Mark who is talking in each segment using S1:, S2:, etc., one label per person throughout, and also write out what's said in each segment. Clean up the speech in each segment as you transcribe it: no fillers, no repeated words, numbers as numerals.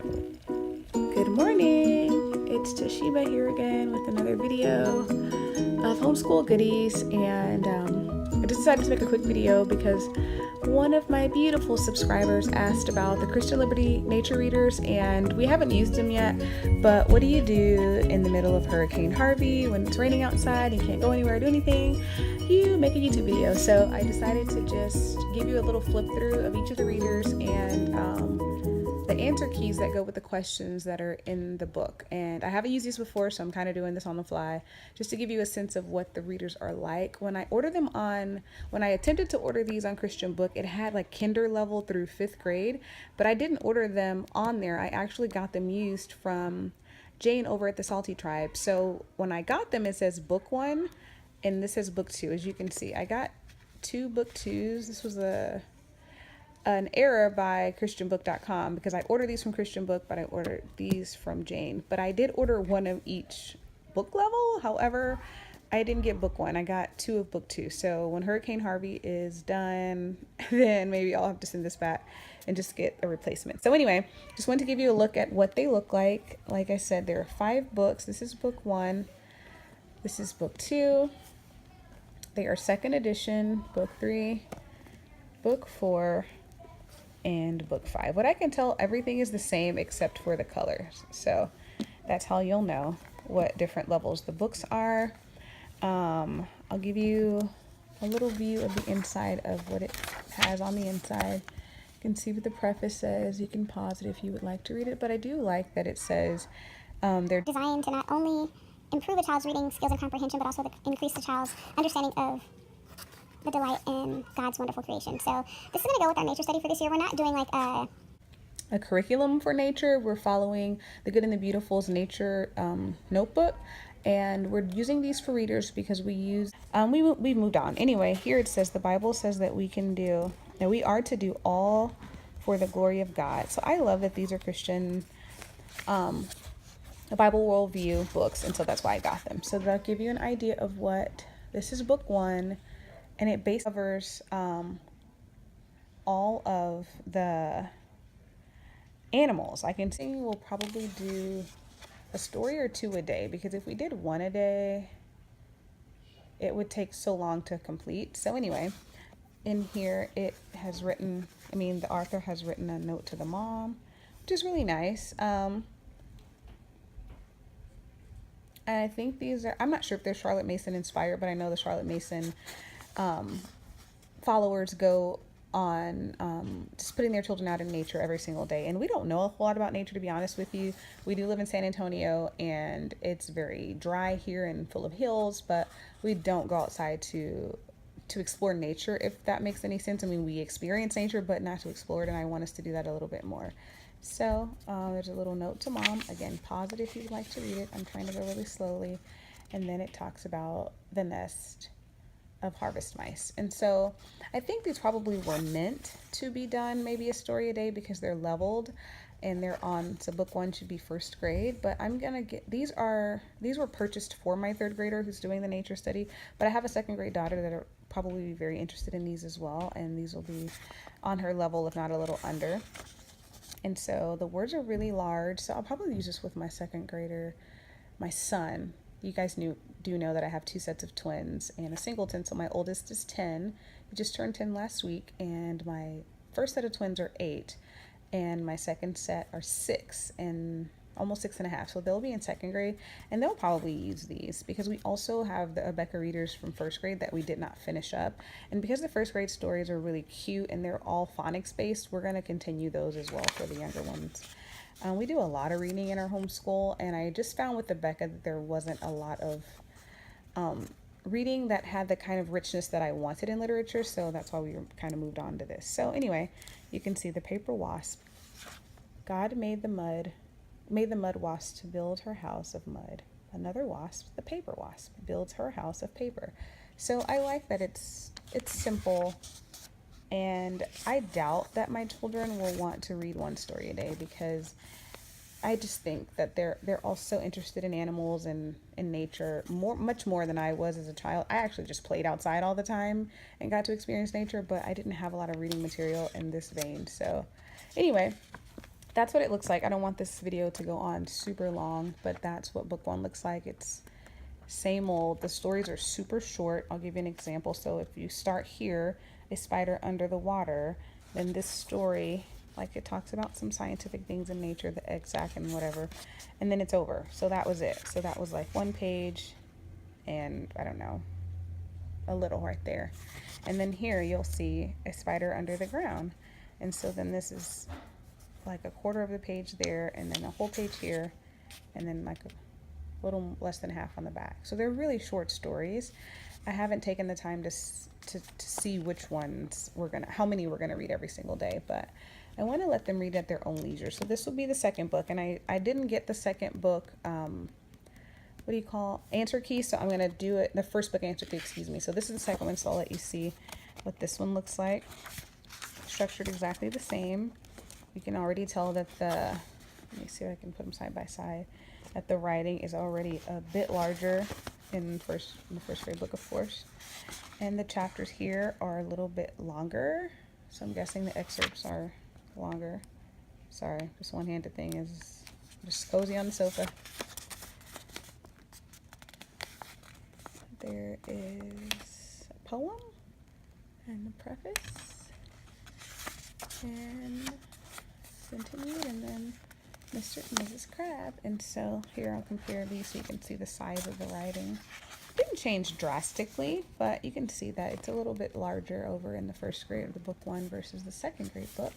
S1: Good morning! It's Toshiba here again with another video of homeschool goodies, and I just decided to make a quick video because one of my beautiful subscribers asked about the Christian Liberty nature readers, and we haven't used them yet. But what do you do in the middle of Hurricane Harvey when it's raining outside and you can't go anywhere or do anything? You make a YouTube video. So I decided to just give you a little flip through of each of the readers and the answer keys that go with the questions that are in the book. And I haven't used these before, so I'm kind of doing this on the fly just to give you a sense of what the readers are like. When I attempted to order these on Christian Book, it had like kinder level through 5th grade, but I didn't order them on there. I actually got them used from Jane over at the Salty Tribe. So when I got them, it says book 1 and this says book 2. As you can see, I got 2 book 2s. This was an error by christianbook.com because I ordered these from Christian Book, but I ordered these from Jane. But I did order one of each book level. However, I didn't get book 1. I got 2 of book 2. So when Hurricane Harvey is done, then maybe I'll have to send this back and just get a replacement. So anyway, just wanted to give you a look at what they look like. Like I said, there are 5 books. This is book 1. This is book 2. They are 2nd edition, book 3, book 4, and book 5. What I can tell, everything is the same except for the colors. So that's how you'll know what different levels the books are. I'll give you a little view of the inside of what it has on the inside. You can see what the preface says. You can pause it if you would like to read it, but I do like that it says they're
S2: designed to not only improve a child's reading skills and comprehension, but also to increase the child's understanding of the delight in God's wonderful creation. So this is going to go with our nature study for this year. We're not doing like
S1: a curriculum for nature. We're following the Good and the Beautiful's nature notebook, and we're using these for readers because we moved on. Anyway, here it says the Bible says that we are to do all for the glory of God. So I love that these are Christian the Bible worldview books, and so that's why I got them. So that'll give you an idea of what this is. Book 1, and it basically covers all of the animals. I can see we'll probably do a story or 2 a day, because if we did 1 a day, it would take so long to complete. So anyway, in here it has written, the author has written a note to the mom, which is really nice. And I think these are, I'm not sure if they're Charlotte Mason inspired, but I know the Charlotte Mason followers go on just putting their children out in nature every single day. And we don't know a whole lot about nature, to be honest with you. We do live in San Antonio, and it's very dry here and full of hills, but we don't go outside to explore nature, if that makes any sense. We experience nature, but not to explore it, and I want us to do that a little bit more. So there's a little note to mom. Again, pause it if you'd like to read it. I'm trying to go really slowly. And then it talks about the nest of harvest mice. And so I think these probably were meant to be done maybe a story a day, because they're leveled and they're on, so book 1 should be 1st grade, but I'm gonna get, these were purchased for my 3rd grader who's doing the nature study, but I have a 2nd grade daughter that are probably be very interested in these as well, and these will be on her level, if not a little under. And so the words are really large, so I'll probably use this with my 2nd grader, my son. You guys do know that I have 2 sets of twins and a singleton, so my oldest is 10. He just turned 10 last week, and my first set of twins are 8, and my second set are 6 and almost 6.5. So they'll be in 2nd grade, and they'll probably use these because we also have the Abeka readers from 1st grade that we did not finish up. And because the 1st grade stories are really cute and they're all phonics based, we're going to continue those as well for the younger ones. We do a lot of reading in our homeschool, and I just found with Abeka that there wasn't a lot of reading that had the kind of richness that I wanted in literature, so that's why we kind of moved on to this. So anyway, you can see the paper wasp. God made the mud wasp to build her house of mud. Another wasp, the paper wasp, builds her house of paper. So I like that it's simple, and I doubt that my children will want to read 1 story a day, because I just think that they're all so interested in animals and in nature, much more than I was as a child. I actually just played outside all the time and got to experience nature, but I didn't have a lot of reading material in this vein. So anyway, that's what it looks like. I don't want this video to go on super long, but that's what book 1 looks like. It's same old. The stories are super short. I'll give you an example. So if you start here, A Spider Under the Water, then this story, like, it talks about some scientific things in nature, the egg sac and whatever, and then it's over. So that was it. So that was like 1 page and I don't know, a little right there. And then here you'll see A Spider Under the Ground. And so then this is like a quarter of the page there, and then a whole page here, and then like a little less than half on the back. So they're really short stories. I haven't taken the time to see which ones how many we're gonna read every single day, but I want to let them read at their own leisure. So this will be the second book, and I didn't get the second book, what do you call, answer key, so I'm gonna do it, the first book answer key, excuse me. So this is the second one, so I'll let you see what this one looks like. Structured exactly the same. You can already tell that let me see if I can put them side by side, that the writing is already a bit larger in the first grade book, of course. And the chapters here are a little bit longer. So I'm guessing the excerpts are longer. Sorry, this one-handed thing is just cozy on the sofa. There is a poem and the preface. And continued, and then Mr. and Mrs. Crab. And so here I'll compare these so you can see the size of the writing. Didn't change drastically, but you can see that it's a little bit larger over in the first grade of the book 1 versus the second grade book,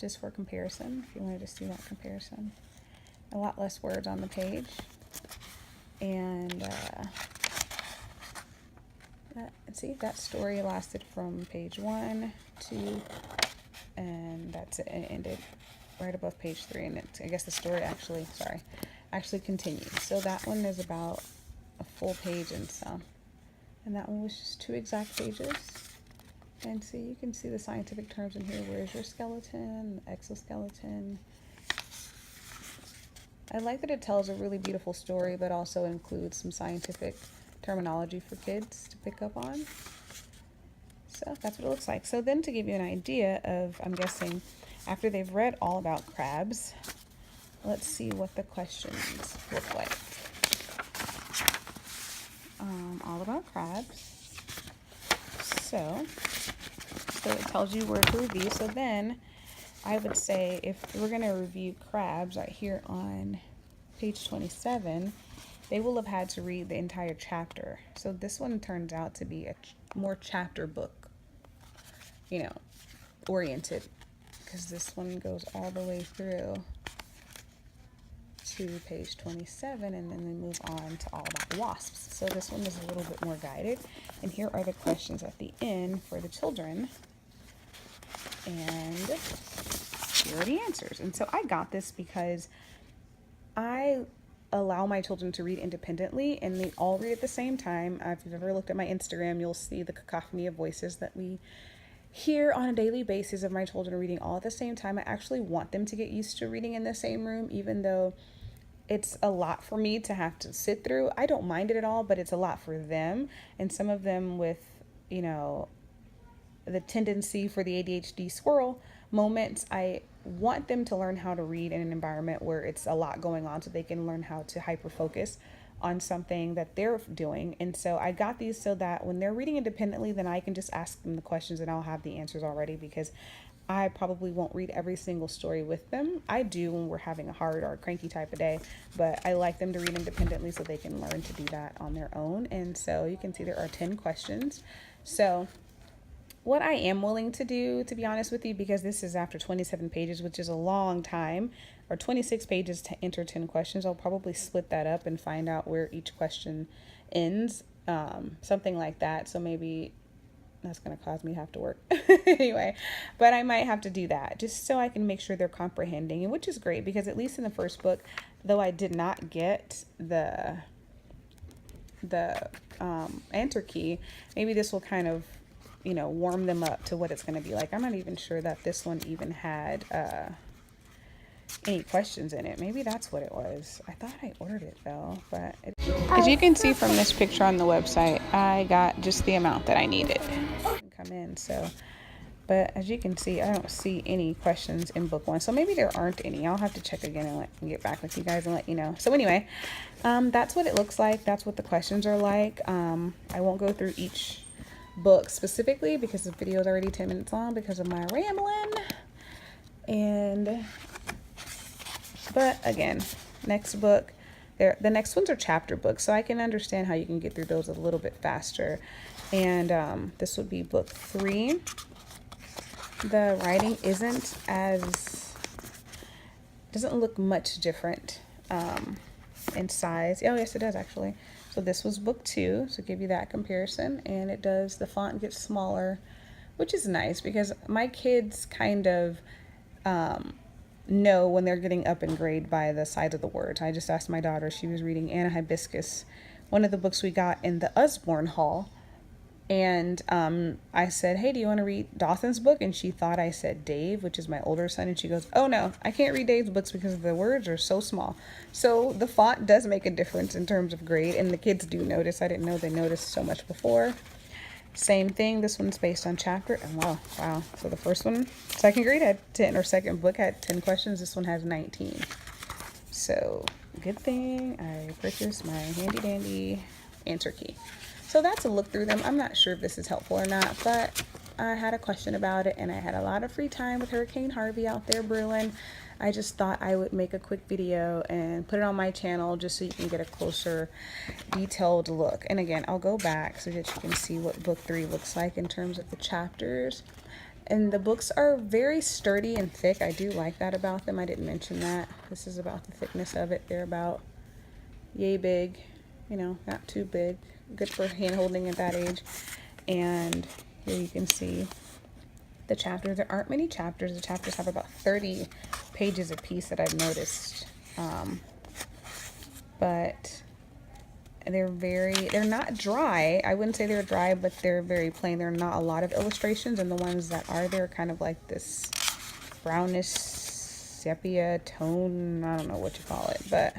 S1: just for comparison, if you wanted to see that comparison. A lot less words on the page, and see, that story lasted from page 1, 2, and that's it. It ended right above page 3, and I guess the story actually continues. So that one is about a full page and some, and that one was just 2 exact pages. And see, you can see the scientific terms in here. Where's your skeleton, the exoskeleton. I like that it tells a really beautiful story, but also includes some scientific terminology for kids to pick up on. So that's what it looks like. So then, to give you an idea of, I'm guessing, after they've read all about crabs, let's see what the questions look like. All about crabs. So it tells you where to review. So then I would say, if we're going to review crabs right here on page 27, they will have had to read the entire chapter. So this one turns out to be a more chapter book, oriented, because this one goes all the way through to page 27, and then we move on to all about wasps. So this one is a little bit more guided, and here are the questions at the end for the children, and here are the answers. And so I got this because I allow my children to read independently, and they all read at the same time. If you've ever looked at my Instagram, you'll see the cacophony of voices that we hear on a daily basis of my children reading all at the same time. I actually want them to get used to reading in the same room, even though it's a lot for me to have to sit through. I don't mind it at all, but it's a lot for them. And some of them with, the tendency for the ADHD squirrel moments, I want them to learn how to read in an environment where it's a lot going on, so they can learn how to hyper focus on something that they're doing. And so I got these so that when they're reading independently, then I can just ask them the questions and I'll have the answers already, because I probably won't read every single story with them. I do when we're having a hard or a cranky type of day, but I like them to read independently so they can learn to do that on their own. And so you can see there are 10 questions. So what I am willing to do, to be honest with you, because this is after 27 pages, which is a long time, or 26 pages to enter 10 questions, I'll probably split that up and find out where each question ends, something like that. So maybe that's going to cause me to have to work anyway, but I might have to do that just so I can make sure they're comprehending, and which is great, because at least in the first book, though I did not get the answer key, maybe this will kind of warm them up to what it's going to be like. I'm not even sure that this one even had any questions in it. Maybe that's what it was. I thought I ordered it though, but as you can see from this picture on the website, I got just the amount that I needed. Come in, so But as you can see, I don't see any questions in book 1. So maybe there aren't any. I'll have to check again and get back with you guys and let you know. So anyway, that's what it looks like. That's what the questions are like. I won't go through each book specifically because the video is already 10 minutes long because of my rambling. But again, next book, the next ones are chapter books. So I can understand how you can get through those a little bit faster. And this would be book 3. The writing doesn't look much different in size. Oh yes, it does actually. So this was book 2, so give you that comparison, and the font gets smaller, which is nice because my kids kind of know when they're getting up in grade by the size of the words. I just asked my daughter, she was reading Anna Hibiscus, one of the books we got in the Usborne Hall. And I said, hey, do you want to read Dawson's book? And she thought I said Dave, which is my older son. And she goes, oh, no, I can't read Dave's books because the words are so small. So the font does make a difference in terms of grade. And the kids do notice. I didn't know they noticed so much before. Same thing. This one's based on chapter. And wow. So the first one, second grade had 10, or second book had 10 questions. This one has 19. So good thing I purchased my handy dandy answer key. So that's a look through them. I'm not sure if this is helpful or not, but I had a question about it and I had a lot of free time with Hurricane Harvey out there brewing. I just thought I would make a quick video and put it on my channel just so you can get a closer, detailed look. And again, I'll go back so that you can see what book 3 looks like in terms of the chapters. And the books are very sturdy and thick. I do like that about them. I didn't mention that. This is about the thickness of it. They're about yay big, you know, not too big. Good for hand holding at that age. And here you can see the chapters. There aren't many chapters. The chapters have about 30 pages apiece that I've noticed. But they're not dry. I wouldn't say they're dry, but they're very plain. There are not a lot of illustrations, and the ones that are there are kind of like this brownish sepia tone. I don't know what you call it, but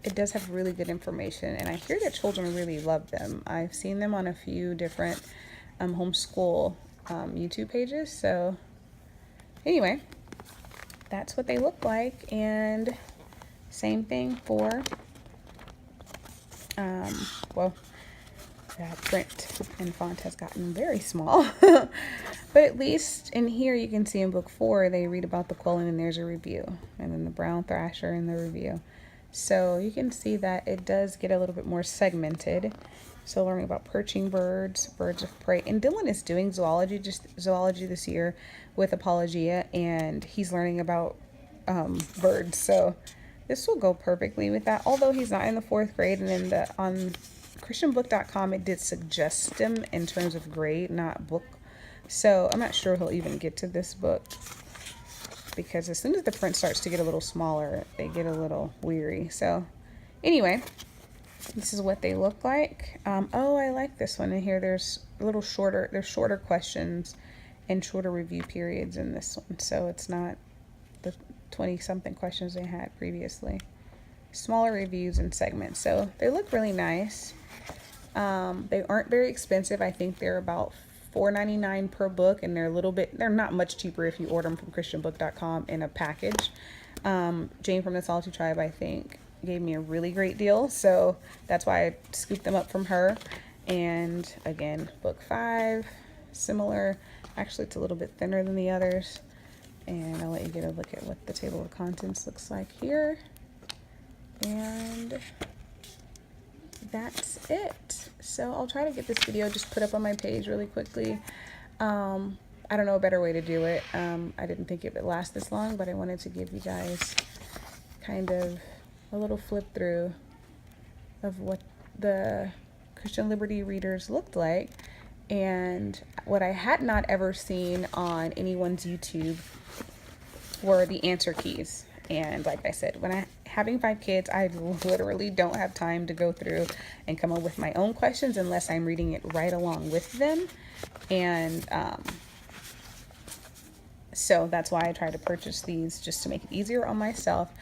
S1: it does have really good information, and I hear that children really love them. I've seen them on a few different homeschool YouTube pages. So anyway, that's what they look like. And same thing for well, that print and font has gotten very small. But at least in here you can see in book 4 they read about the quilling and there's a review, and then the brown thrasher and the review. So you can see that it does get a little bit more segmented. So learning about perching birds, birds of prey. And Dylan is doing zoology this year with Apologia, and he's learning about birds. So this will go perfectly with that. Although he's not in the 4th grade, and then on christianbook.com it did suggest him in terms of grade, not book. So I'm not sure he'll even get to this book, because as soon as the print starts to get a little smaller, they get a little weary. So anyway, this is what they look like. Oh, I like this one. In here there's shorter questions and shorter review periods in this one. So it's not the 20-something questions they had previously. Smaller reviews and segments. So they look really nice. They aren't very expensive. I think they're about $4.99 per book, and they're not much cheaper if you order them from christianbook.com in a package. Jane from the Solitude Tribe, I think, gave me a really great deal, so that's why I scooped them up from her. And again, book 5, similar. Actually, it's a little bit thinner than the others, and I'll let you get a look at what the table of contents looks like here. And that's it. So I'll try to get this video just put up on my page really quickly. I don't know a better way to do it. I didn't think it would last this long, but I wanted to give you guys kind of a little flip through of what the Christian Liberty readers looked like, and what I had not ever seen on anyone's YouTube were the answer keys. And like I said, having 5 kids, I literally don't have time to go through and come up with my own questions unless I'm reading it right along with them. And so that's why I try to purchase these, just to make it easier on myself.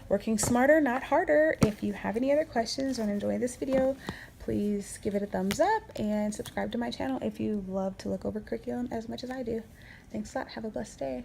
S1: Working smarter, not harder. If you have any other questions or enjoy this video, please give it a thumbs up and subscribe to my channel if you love to look over curriculum as much as I do. Thanks a lot. Have a blessed day.